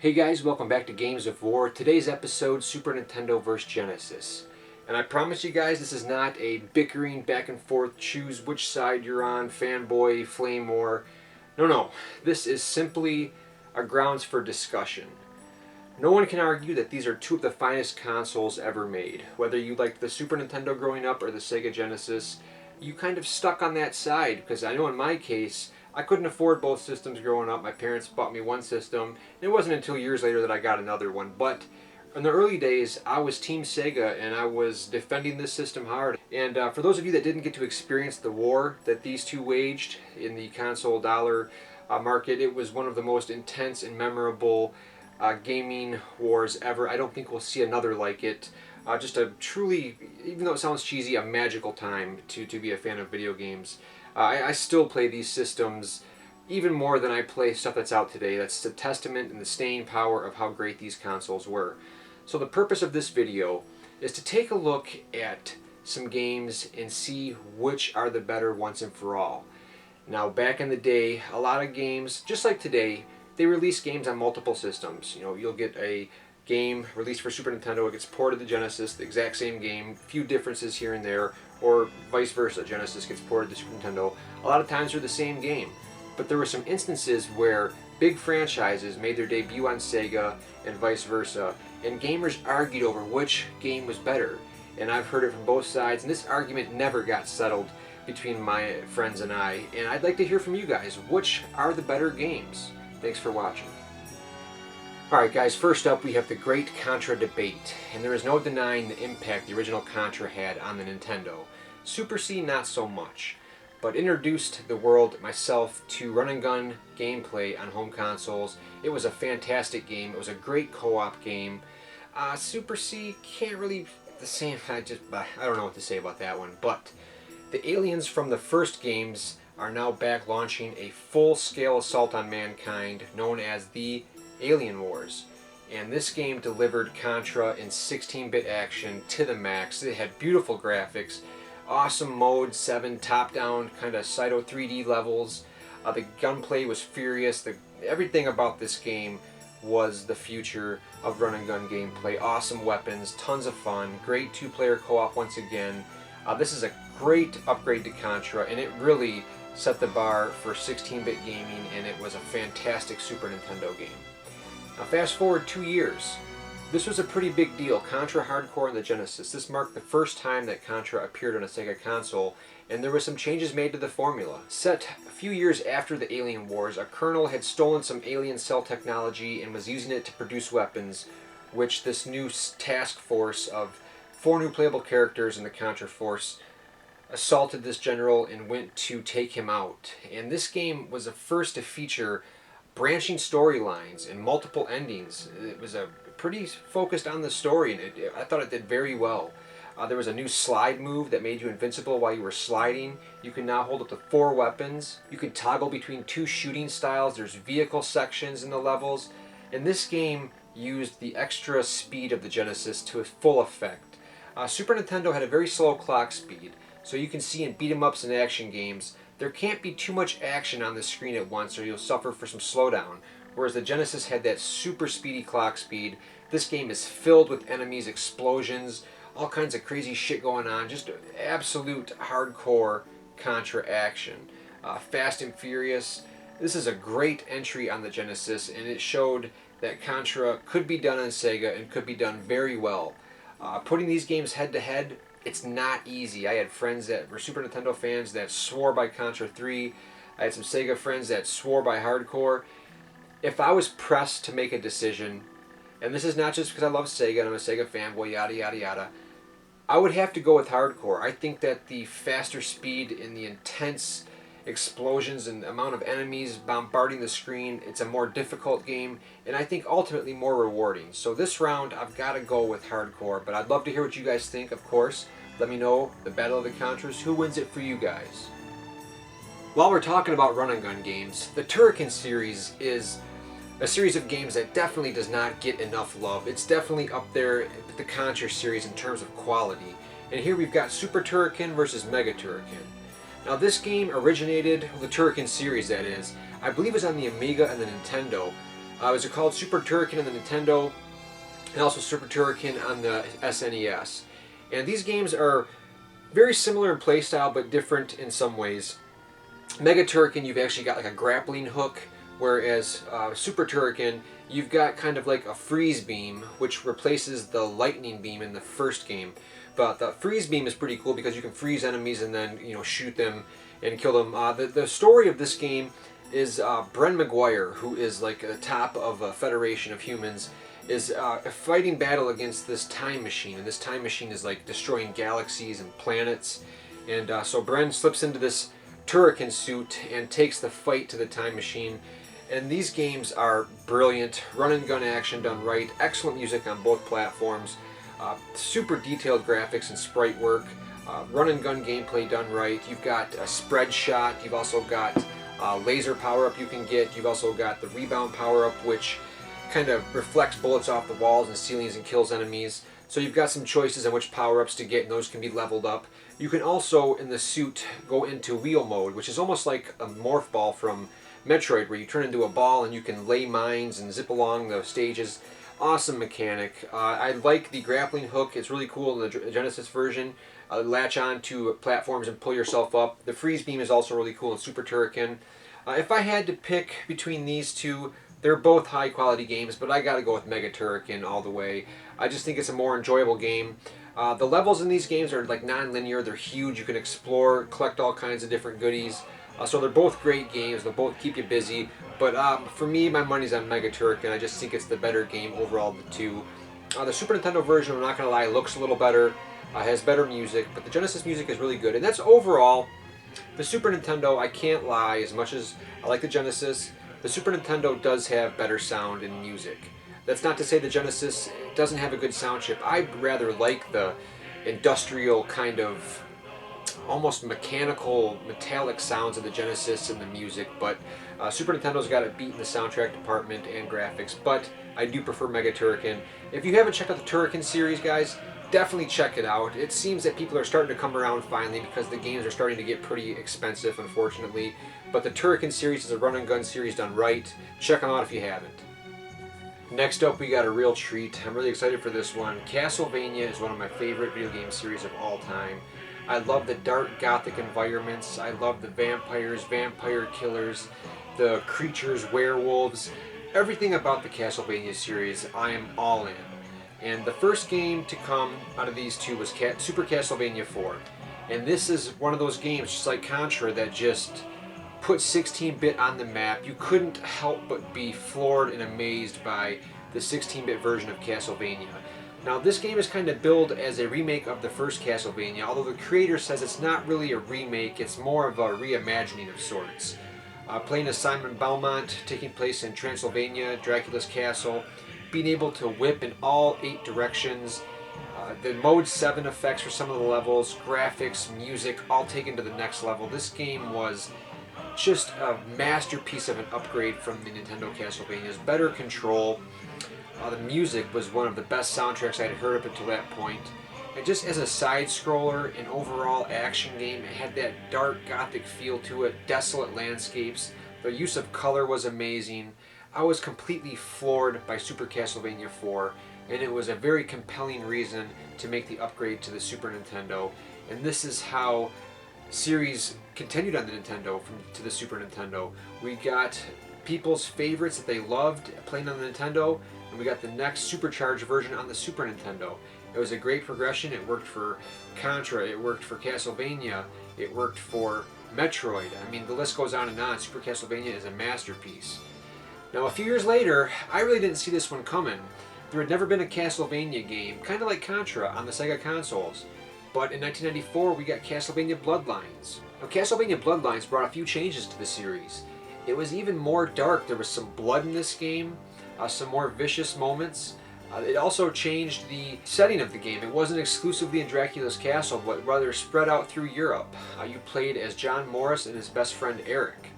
Hey guys, welcome back to Games of War. Today's episode, Super Nintendo vs. Genesis. And I promise you guys, this is not a bickering back and forth, choose which side you're on, fanboy, flame war. No. This is simply a grounds for discussion. No one can argue that these are two of the finest consoles ever made. Whether you liked the Super Nintendo growing up or the Sega Genesis, you kind of stuck on that side, because I know in my case, I couldn't afford both systems growing up. My parents bought me one system, and it wasn't until years later that I got another one. But in the early days, I was Team Sega, and I was defending this system hard. And for those of you that didn't get to experience the war that these two waged in the console dollar market, it was one of the most intense and memorable gaming wars ever. I don't think we'll see another like it. Just a truly, even though it sounds cheesy, a magical time to be a fan of video games. I still play these systems even more than I play stuff that's out today. That's a testament and the staying power of how great these consoles were. So the purpose of this video is to take a look at some games and see which are the better once and for all. Now, back in the day, a lot of games, just like today, they release games on multiple systems. You know, you'll get a game released for Super Nintendo, it gets ported to Genesis, the exact same game, few differences here and there, or vice versa, Genesis gets ported to Super Nintendo. A lot of times they're the same game, but there were some instances where big franchises made their debut on Sega and vice versa, and gamers argued over which game was better. And I've heard it from both sides, and this argument never got settled between my friends and I. And I'd like to hear from you guys, which are the better games? Thanks for watching. Alright guys, first up we have the great Contra debate, and there is no denying the impact the original Contra had on the Nintendo. Super C not so much, but introduced the world, myself, to run and gun gameplay on home consoles. It was a fantastic game, it was a great co-op game. Super C can't really the same, I don't know what to say about that one, but the aliens from the first games are now back launching a full-scale assault on mankind known as the Alien Wars, and this game delivered Contra in 16-bit action to the max. It had beautiful graphics, awesome mode 7 top-down kind of Cyto 3D levels. The gunplay was furious. Everything about this game was the future of run and gun gameplay. Awesome weapons, tons of fun, great two-player co-op once again. This is a great upgrade to Contra, and it really set the bar for 16-bit gaming, and it was a fantastic Super Nintendo game. Now fast forward 2 years. This was a pretty big deal. Contra Hardcore on the Genesis. This marked the first time that Contra appeared on a Sega console, and there were some changes made to the formula. Set a few years after the Alien Wars, a colonel had stolen some alien cell technology and was using it to produce weapons, which this new task force of 4 new playable characters in the Contra force assaulted this general and went to take him out. And this game was the first to feature branching storylines and multiple endings. It was a pretty focused on the story, and I thought it did very well. There was a new slide move that made you invincible while you were sliding. You can now hold up to 4 weapons. You can toggle between 2 shooting styles. There's vehicle sections in the levels, and this game used the extra speed of the Genesis to a full effect. Super Nintendo had a very slow clock speed, so you can see in beat-em-ups and action games there can't be too much action on the screen at once or you'll suffer for some slowdown. Whereas the Genesis had that super speedy clock speed. This game is filled with enemies, explosions, all kinds of crazy shit going on. Just absolute hardcore Contra action. Fast and furious. This is a great entry on the Genesis, and it showed that Contra could be done on Sega and could be done very well. Putting these games head to head, it's not easy. I had friends that were Super Nintendo fans that swore by Contra 3. I had some Sega friends that swore by Hardcore. If I was pressed to make a decision, and this is not just because I love Sega and I'm a Sega fanboy, yada yada yada, I would have to go with Hardcore. I think that the faster speed and the intense explosions and amount of enemies bombarding the screen, it's a more difficult game, and I think ultimately more rewarding. So this round I've got to go with Hardcore, but I'd love to hear what you guys think, of course. Let me know, the Battle of the Contras, who wins it for you guys? While we're talking about run and gun games, the Turrican series is a series of games that definitely does not get enough love. It's definitely up there with the Contra series in terms of quality. And here we've got Super Turrican versus Mega Turrican. Now this game originated, the Turrican series that is, I believe it was on the Amiga and the Nintendo. It was called Super Turrican on the Nintendo, and also Super Turrican on the SNES. And these games are very similar in playstyle, but different in some ways. Mega Turrican, you've actually got like a grappling hook, whereas Super Turrican, you've got kind of like a freeze beam, which replaces the lightning beam in the first game. But the freeze beam is pretty cool because you can freeze enemies and then shoot them and kill them. The story of this game is Bren McGuire, who is like the top of a federation of humans, is fighting battle against this time machine, and this time machine is like destroying galaxies and planets. And so Bren slips into this Turrican suit and takes the fight to the time machine. And these games are brilliant, run and gun action done right, excellent music on both platforms, super detailed graphics and sprite work, run and gun gameplay done right. You've got a spread shot, you've also got laser power up you can get, you've also got the rebound power up, which kind of reflects bullets off the walls and ceilings and kills enemies. So you've got some choices on which power-ups to get, and those can be leveled up. You can also, in the suit, go into wheel mode, which is almost like a morph ball from Metroid, where you turn into a ball and you can lay mines and zip along the stages. Awesome mechanic. I like the grappling hook. It's really cool in the Genesis version. Latch on to platforms and pull yourself up. The freeze beam is also really cool in Super Turrican. If I had to pick between these two, they're both high quality games, but I gotta go with Mega Turrican all the way. I just think it's a more enjoyable game. The levels in these games are like non-linear, they're huge, you can explore, collect all kinds of different goodies. So they're both great games, they'll both keep you busy, but for me, my money's on Mega Turrican. I just think it's the better game overall of the two. The Super Nintendo version, I'm not gonna lie, looks a little better, has better music, but the Genesis music is really good, and that's overall. The Super Nintendo, I can't lie, as much as I like the Genesis, the Super Nintendo does have better sound and music. That's not to say the Genesis doesn't have a good sound chip. I rather like the industrial kind of almost mechanical, metallic sounds of the Genesis and the music, but Super Nintendo's got it beat in the soundtrack department and graphics, but I do prefer Mega Turrican. If you haven't checked out the Turrican series, guys, definitely check it out. It seems that people are starting to come around finally because the games are starting to get pretty expensive, unfortunately. But the Turrican series is a run and gun series done right. Check them out if you haven't. Next up, we got a real treat. I'm really excited for this one. Castlevania is one of my favorite video game series of all time. I love the dark gothic environments. I love the vampires, vampire killers, the creatures, werewolves. Everything about the Castlevania series, I am all in. And the first game to come out of these two was Super Castlevania 4. And this is one of those games, just like Contra, that just put 16-bit on the map. You couldn't help but be floored and amazed by the 16-bit version of Castlevania. Now, this game is kind of billed as a remake of the first Castlevania, although the creator says it's not really a remake, it's more of a reimagining of sorts. Playing as Simon Belmont, taking place in Transylvania, Dracula's castle, being able to whip in all 8 directions, the Mode 7 effects for some of the levels, graphics, music, all taken to the next level. This game was just a masterpiece of an upgrade from the Nintendo Castlevanias. Better control. The music was one of the best soundtracks I had heard up until that point. And just as a side-scroller and overall action game, it had that dark gothic feel to it, desolate landscapes. The use of color was amazing. I was completely floored by Super Castlevania 4, and it was a very compelling reason to make the upgrade to the Super Nintendo. And this is how series continued on the Nintendo to the Super Nintendo. We got people's favorites that they loved playing on the Nintendo, and we got the next supercharged version on the Super Nintendo. It was a great progression. It worked for Contra, it worked for Castlevania, it worked for Metroid. I mean, the list goes on and on. Super Castlevania is a masterpiece. Now, a few years later, I really didn't see this one coming. There had never been a Castlevania game, kind of like Contra, on the Sega consoles. But in 1994, we got Castlevania Bloodlines. Now, Castlevania Bloodlines brought a few changes to the series. It was even more dark. There was some blood in this game, some more vicious moments. It also changed the setting of the game. It wasn't exclusively in Dracula's castle, but rather spread out through Europe. You played as John Morris and his best friend Eric.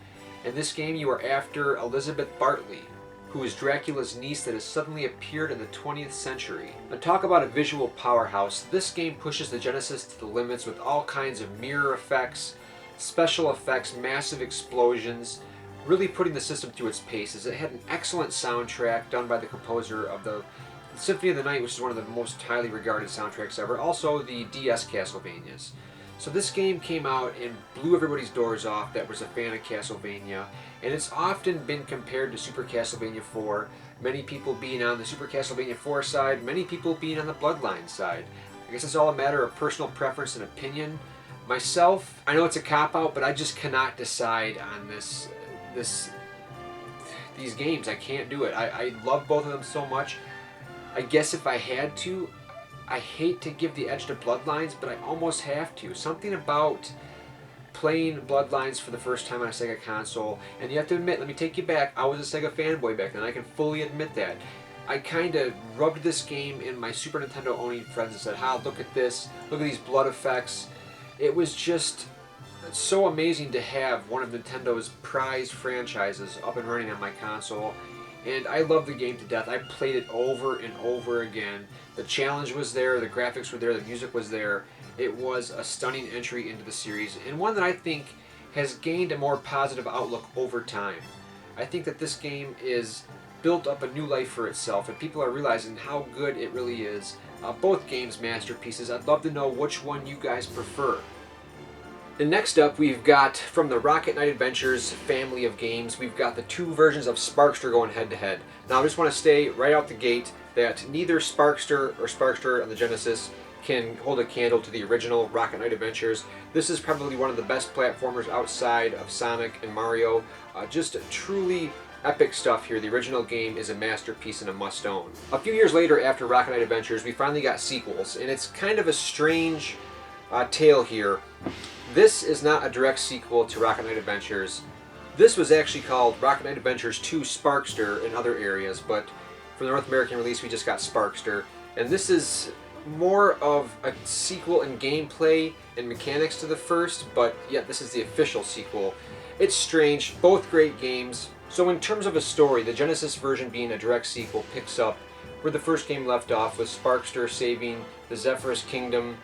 In this game, you are after Elizabeth Bartley, who is Dracula's niece that has suddenly appeared in the 20th century. Now, talk about a visual powerhouse. This game pushes the Genesis to the limits with all kinds of mirror effects, special effects, massive explosions, really putting the system through its paces. It had an excellent soundtrack done by the composer of the Symphony of the Night, which is one of the most highly regarded soundtracks ever. Also, the DS Castlevanias. So this game came out and blew everybody's doors off that was a fan of Castlevania, and it's often been compared to Super Castlevania 4, many people being on the Super Castlevania 4 side, many people being on the Bloodline side. I guess it's all a matter of personal preference and opinion. Myself, I know it's a cop-out, but I just cannot decide on these games. I can't do it. I love both of them so much. I guess if I had to, I hate to give the edge to Bloodlines, but I almost have to. Something about playing Bloodlines for the first time on a Sega console, and you have to admit, let me take you back, I was a Sega fanboy back then, I can fully admit that. I kind of rubbed this game in my Super Nintendo owning friends and said, "Ha, look at this, look at these blood effects." It was just so amazing to have one of Nintendo's prized franchises up and running on my console. And I love the game to death. I played it over and over again. The challenge was there, the graphics were there, the music was there. It was a stunning entry into the series, and one that I think has gained a more positive outlook over time. I think that this game is built up a new life for itself, and people are realizing how good it really is. Both games masterpieces. I'd love to know which one you guys prefer. And next up, we've got, from the Rocket Knight Adventures family of games, we've got the two versions of Sparkster going head-to-head. Now, I just want to say right out the gate that neither Sparkster or Sparkster on the Genesis can hold a candle to the original Rocket Knight Adventures. This is probably one of the best platformers outside of Sonic and Mario. Just truly epic stuff here. The original game is a masterpiece and a must-own. A few years later, after Rocket Knight Adventures, we finally got sequels, and it's kind of a strange tale here. This is not a direct sequel to Rocket Knight Adventures. This was actually called Rocket Knight Adventures 2 Sparkster in other areas, but for the North American release we just got Sparkster. And this is more of a sequel in gameplay and mechanics to the first, but yet this is the official sequel. It's strange, both great games. So in terms of a story, the Genesis version being a direct sequel picks up where the first game left off, with Sparkster saving the Zephyrus Kingdom,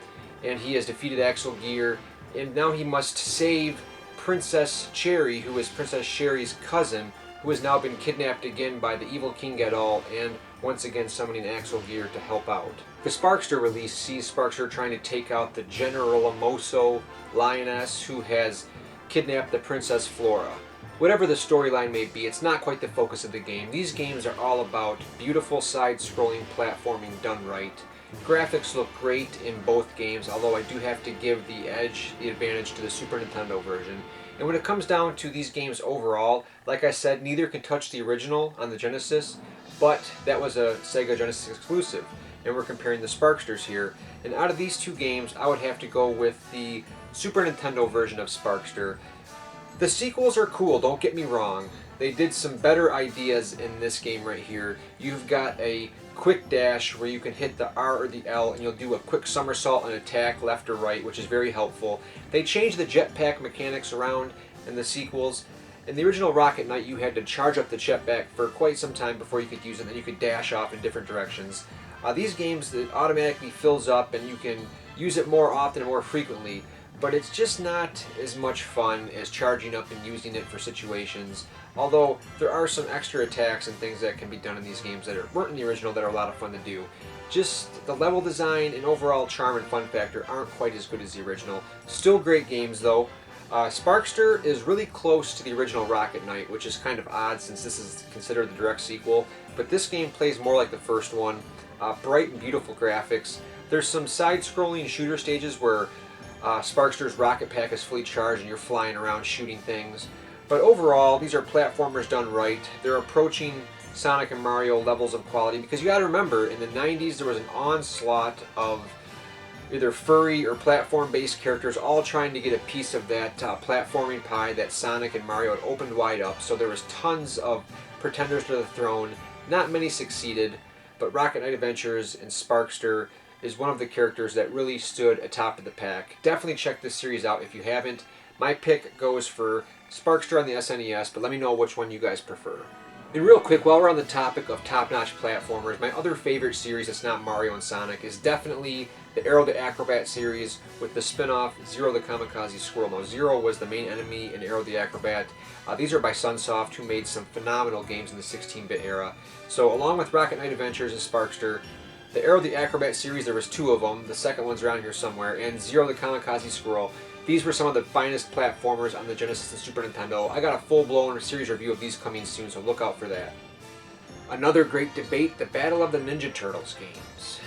and he has defeated Axel Gear, and now he must save Princess Cherry, who is Princess Sherry's cousin, who has now been kidnapped again by the evil King Gadol, and once again summoning Axel Gear to help out. The Sparkster release sees Sparkster trying to take out the General Amoso lioness who has kidnapped the Princess Flora. Whatever the storyline may be, it's not quite the focus of the game. These games are all about beautiful side-scrolling platforming done right. Graphics look great in both games, although I do have to give the advantage to the Super Nintendo version. And when it comes down to these games overall, like I said, neither can touch the original on the Genesis, but that was a Sega Genesis exclusive, and we're comparing the Sparksters here. And out of these two games, I would have to go with the Super Nintendo version of Sparkster. The sequels are cool, don't get me wrong. They did some better ideas in this game right here. You've got a quick dash where you can hit the R or the L and you'll do a quick somersault and attack left or right, which is very helpful. They changed the jetpack mechanics around in the sequels. In the original Rocket Knight, you had to charge up the jetpack for quite some time before you could use it, and then you could dash off in different directions. These games, it automatically fills up and you can use it more often and more frequently, but it's just not as much fun as charging up and using it for situations. Although there are some extra attacks and things that can be done in these games that weren't in the original that are a lot of fun to do. Just the level design and overall charm and fun factor aren't quite as good as the original. Still great games though. Sparkster is really close to the original Rocket Knight, which is kind of odd since this is considered the direct sequel, but this game plays more like the first one. Bright and beautiful graphics. There's some side-scrolling shooter stages where Sparkster's rocket pack is fully charged and you're flying around shooting things. But overall, these are platformers done right. They're approaching Sonic and Mario levels of quality, because you gotta remember, in the 90s there was an onslaught of either furry or platform-based characters all trying to get a piece of that platforming pie that Sonic and Mario had opened wide up. So there was tons of pretenders to the throne. Not many succeeded, but Rocket Knight Adventures and Sparkster is one of the characters that really stood atop of the pack. Definitely check this series out if you haven't. My pick goes for Sparkster on the SNES, but let me know which one you guys prefer. And real quick, while we're on the topic of top-notch platformers, my other favorite series that's not Mario and Sonic is definitely the Aero the Acrobat series with the spin-off Zero the Kamikaze Squirrel. Now, Zero was the main enemy in Aero the Acrobat. These are by Sunsoft, who made some phenomenal games in the 16-bit era. So along with Rocket Knight Adventures and Sparkster, the Aero the Acrobat series, there was two of them. The second one's around here somewhere. And Zero the Kamikaze Squirrel. These were some of the finest platformers on the Genesis and Super Nintendo. I got a full-blown series review of these coming soon, so look out for that. Another great debate, the Battle of the Ninja Turtles games.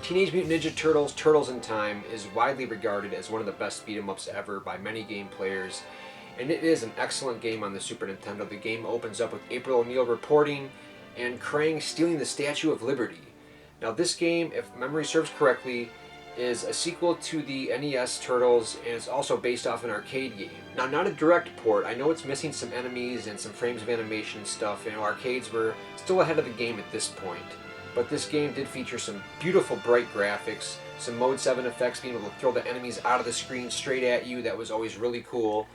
Teenage Mutant Ninja Turtles, Turtles in Time is widely regarded as one of the best beat-em-ups ever by many game players, and it is an excellent game on the Super Nintendo. The game opens up with April O'Neil reporting and Krang stealing the Statue of Liberty. Now this game, if memory serves correctly, is a sequel to the NES Turtles, and it's also based off an arcade game. Now, not a direct port. I know it's missing some enemies and some frames of animation and stuff. You know, arcades were still ahead of the game at this point. But this game did feature some beautiful bright graphics, some Mode 7 effects, being able to throw the enemies out of the screen straight at you. That was always really cool.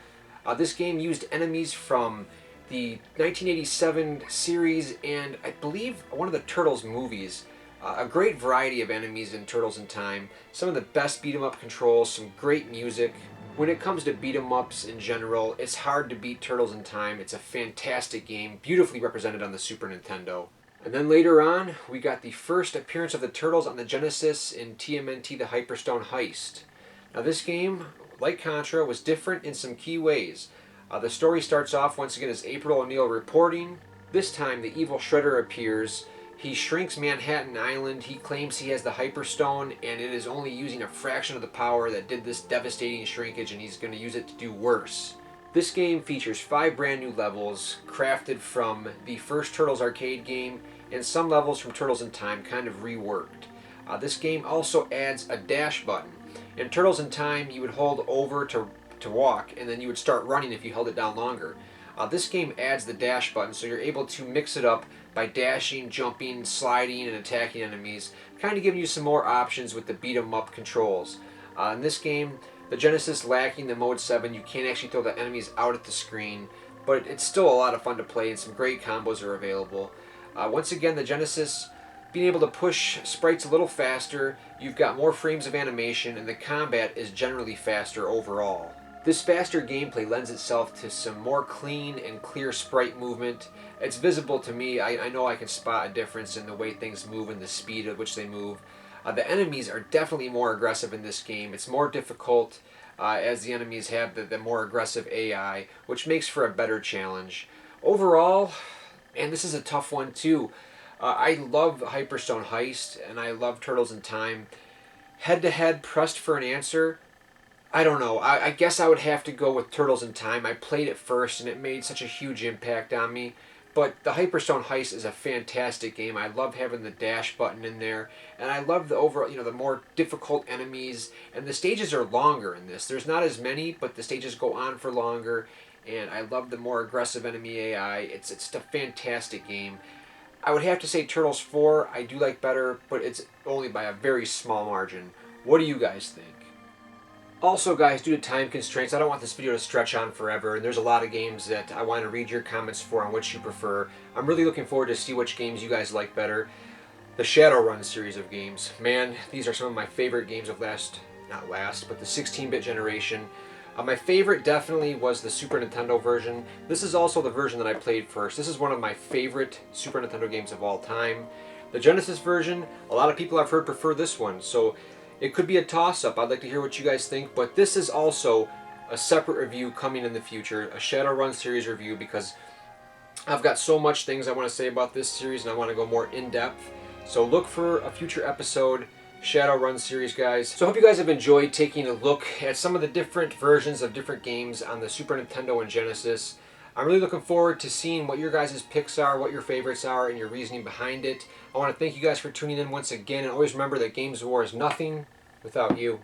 This game used enemies from the 1987 series and I believe one of the Turtles movies. A great variety of enemies in Turtles in Time, some of the best beat-em-up controls, some great music. When it comes to beat-em-ups in general, it's hard to beat Turtles in Time. It's a fantastic game, beautifully represented on the Super Nintendo. And then later on, we got the first appearance of the Turtles on the Genesis in TMNT The Hyperstone Heist. Now this game, like Contra, was different in some key ways. The story starts off once again as April O'Neil reporting. This time the evil Shredder appears. He shrinks Manhattan Island. He claims he has the Hyperstone, and it is only using a fraction of the power that did this devastating shrinkage, and he's going to use it to do worse. This game features 5 brand new levels, crafted from the first Turtles arcade game, and some levels from Turtles in Time, kind of reworked. This game also adds a dash button. In Turtles in Time, you would hold over to walk, and then you would start running if you held it down longer. This game adds the dash button, so you're able to mix it up by dashing, jumping, sliding, and attacking enemies, kind of giving you some more options with the beat-em-up controls. In this game, the Genesis lacking the Mode 7, you can't actually throw the enemies out at the screen, but it's still a lot of fun to play, and some great combos are available. Once again, the Genesis being able to push sprites a little faster, you've got more frames of animation, and the combat is generally faster overall. This faster gameplay lends itself to some more clean and clear sprite movement. It's visible to me. I know I can spot a difference in the way things move and the speed at which they move. The enemies are definitely more aggressive in this game. It's more difficult as the enemies have the more aggressive AI, which makes for a better challenge. Overall, and this is a tough one too, I love Hyperstone Heist and I love Turtles in Time. Head-to-head, pressed for an answer, I don't know. I guess I would have to go with Turtles in Time. I played it first, and it made such a huge impact on me. But the Hyperstone Heist is a fantastic game. I love having the dash button in there, and I love the overall, the more difficult enemies. And the stages are longer in this. There's not as many, but the stages go on for longer. And I love the more aggressive enemy AI. It's just a fantastic game. I would have to say Turtles 4 I do like better, but it's only by a very small margin. What do you guys think? Also, guys, due to time constraints, I don't want this video to stretch on forever, and there's a lot of games that I want to read your comments for on which you prefer. I'm really looking forward to see which games you guys like better. The Shadowrun series of games. Man, these are some of my favorite games of the 16-bit generation. My favorite definitely was the Super Nintendo version. This is also the version that I played first. This is one of my favorite Super Nintendo games of all time. The Genesis version, a lot of people I've heard prefer this one, so it could be a toss-up. I'd like to hear what you guys think, but this is also a separate review coming in the future, a Shadowrun series review, because I've got so much things I want to say about this series and I want to go more in-depth. So look for a future episode, Shadowrun series, guys. So I hope you guys have enjoyed taking a look at some of the different versions of different games on the Super Nintendo and Genesis. I'm really looking forward to seeing what your guys' picks are, what your favorites are, and your reasoning behind it. I want to thank you guys for tuning in once again, and always remember that Games of War is nothing without you.